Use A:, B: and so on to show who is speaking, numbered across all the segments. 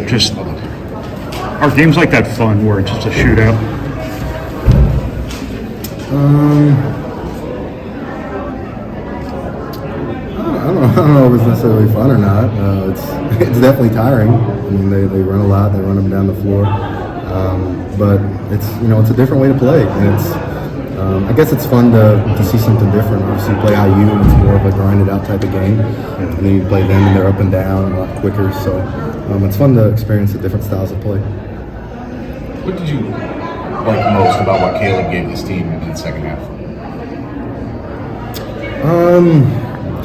A: Just are games like that fun where it's just a shootout?
B: I don't know if it's necessarily fun or not. It's definitely tiring. I mean, they run a lot. They run them down the floor. But it's a different way to play, and it's I guess it's fun to see something different. Obviously, you play IU, and it's more of a grinded out type of game, and then you play them, and they're up and down a lot quicker. So it's fun to experience the different styles of play.
C: What did you like most about what Caleb gave this team in the second half?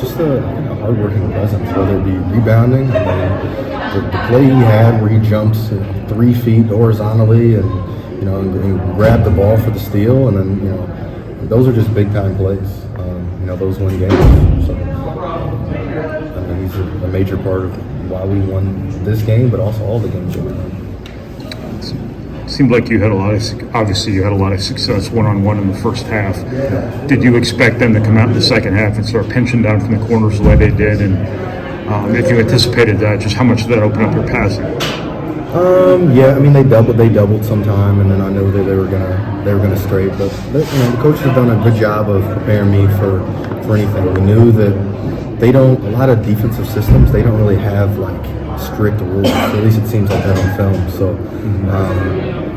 B: Just a hard-working presence, whether it be rebounding. The play he had where he jumps 3 feet horizontally and grab the ball for the steal, and then those are just big-time plays. Those win games. So he's a major part of why we won this game, but also all the games that we won.
A: It seemed like you had a lot of success one-on-one in the first half. Yeah. Did you expect them to come out in the second half and start pinching down from the corners the way they did? And if you anticipated that, just how much did that open up your passing?
B: Yeah, I mean they doubled sometime, and then I know that they were gonna straight. But the coaches have done a good job of preparing me for anything. We knew that a lot of defensive systems, they don't really have like strict rules. At least it seems like that on film. So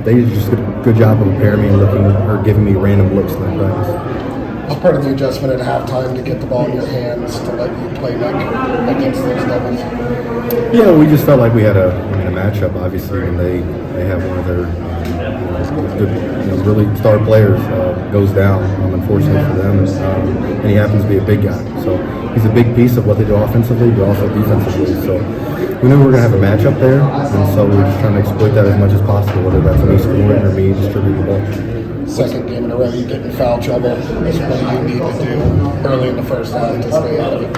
B: they did just a good job of preparing me and giving me random looks in that practice.
D: Was part of the adjustment at halftime to get the ball in your hands to let you play back against those Devils?
B: Yeah, we just felt like we had a matchup, obviously, and they have one of their good, really star players goes down, unfortunately for them, and he happens to be a big guy. So he's a big piece of what they do offensively, but also defensively. So we knew we were going to have a matchup there, and so we were just trying to exploit that as much as possible, whether that's me scoring or me distributing the ball.
D: Second game in a row, you get in foul trouble. What do you need to do early in the first half to stay out of it?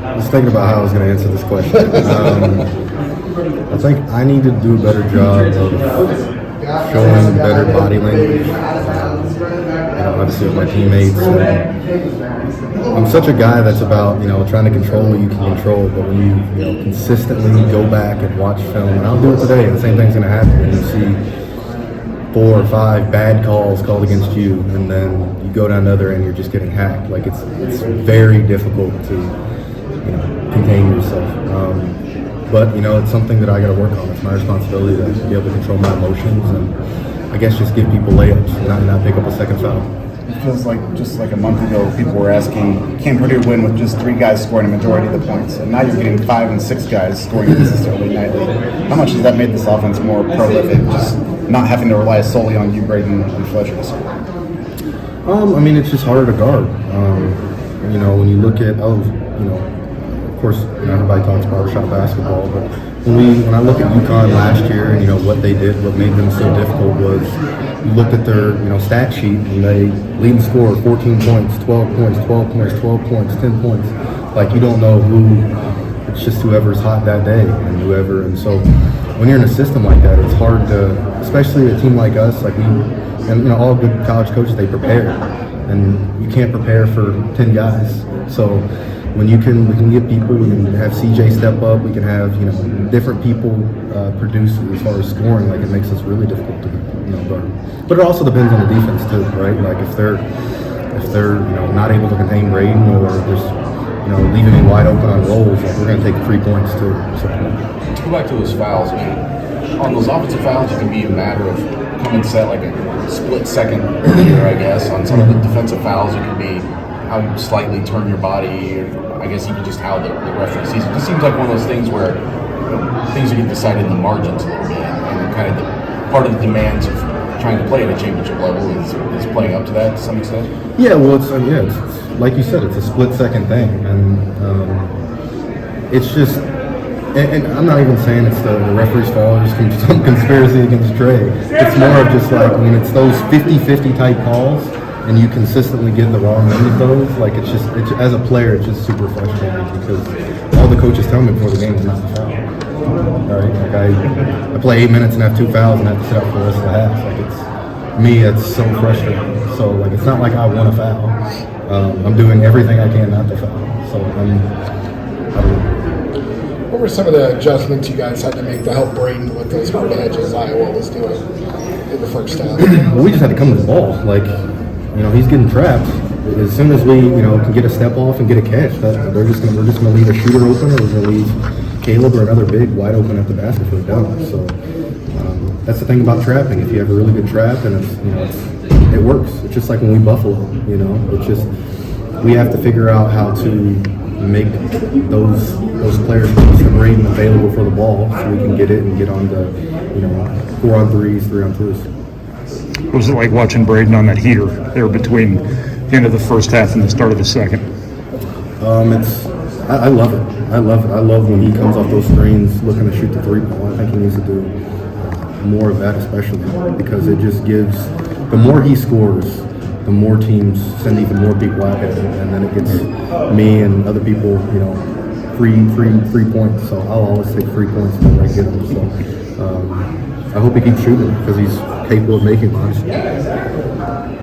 B: I was thinking about how I was going to answer this question. I think I need to do a better job of showing better body language. Obviously with my teammates. I'm such a guy that's about trying to control what you can control, but when you consistently go back and watch film, and I'll do it today, and the same thing's going to happen when you see 4 or 5 bad calls called against you, and then you go down the other end, you're just getting hacked. Like it's very difficult to contain yourself. But it's something that I got to work on. It's my responsibility to be able to control my emotions and I guess just give people layups and not pick up a second foul.
E: It feels like just like a month ago, people were asking, can Purdue win with just 3 guys scoring a majority of the points? And now you're getting 5 and 6 guys scoring consistently nightly. How much has that made this offense more prolific, just not having to rely solely on you, Braden, and Fletcher to score?
B: I mean, it's just harder to guard. When you look at, of course, everybody talks barbershop basketball, but when I look at UConn last year and what they did, what made them so difficult was you looked at their stat sheet and they lead the score 14 points, 12 points, 12 points, 12 points, 10 points. Like you don't know who, it's just whoever's hot that day and so when you're in a system like that, it's hard to, especially a team like us, like all good college coaches, they prepare, and you can't prepare for 10 guys. So when we can get people, we can have CJ step up, we can have different people produce as far as scoring. Like it makes us really difficult to guard. But it also depends on the defense too, right? Like if they're not able to contain Braden or just leaving me wide open on rolls, like we're going to take 3 points too. So.
C: To go back to those fouls, I mean, on those offensive fouls, it can be a matter of come and set like a split second earlier, I guess. On some of the defensive fouls, it can be how you slightly turn your body, or I guess even just how the referee sees it. It just seems like one of those things where things are getting decided in the margins a little bit, and kind of part of the demands of trying to play at a championship level is playing up to that to some extent.
B: Yeah, well, it's like you said, it's a split second thing, and it's just. And I'm not even saying it's the referee's fault or just some conspiracy against Trey. It's more of just like when it's those 50-50 type calls and you consistently get the wrong end of those, like it's as a player, it's just super frustrating because all the coaches tell me before the game is not to foul. All right, like I play 8 minutes and have 2 fouls and have to sit out for the rest of the half. Like it's so frustrating. So like it's not like I want to foul. I'm doing everything I can not to foul. So I don't know.
D: were some of the adjustments you guys had to make to help Braden with those hard hedges Iowa was doing in the first half?
B: Well, we just had to come to the ball. Like, he's getting trapped. As soon as we, can get a step off and get a catch, we're just gonna leave a shooter open, or we're gonna leave Caleb or another big wide open at the basket for a dunk. So that's the thing about trapping. If you have a really good trap and it works. It's just like when we buffalo. It's just we have to figure out how to make those players Braden available for the ball so we can get it and get on the 4-on-3s, 3-on-2s.
A: What was it like watching Braden on that heater there between the end of the first half and the start of the second?
B: I love it. I love when he comes off those screens looking to shoot the 3-ball. I think he needs to do more of that, especially because it just gives. The more he scores, the more teams send even more people at him, and then it gets me and other people, free points. So I'll always take 3 points whenever I get them. So I hope he keeps shooting because he's capable of making mine.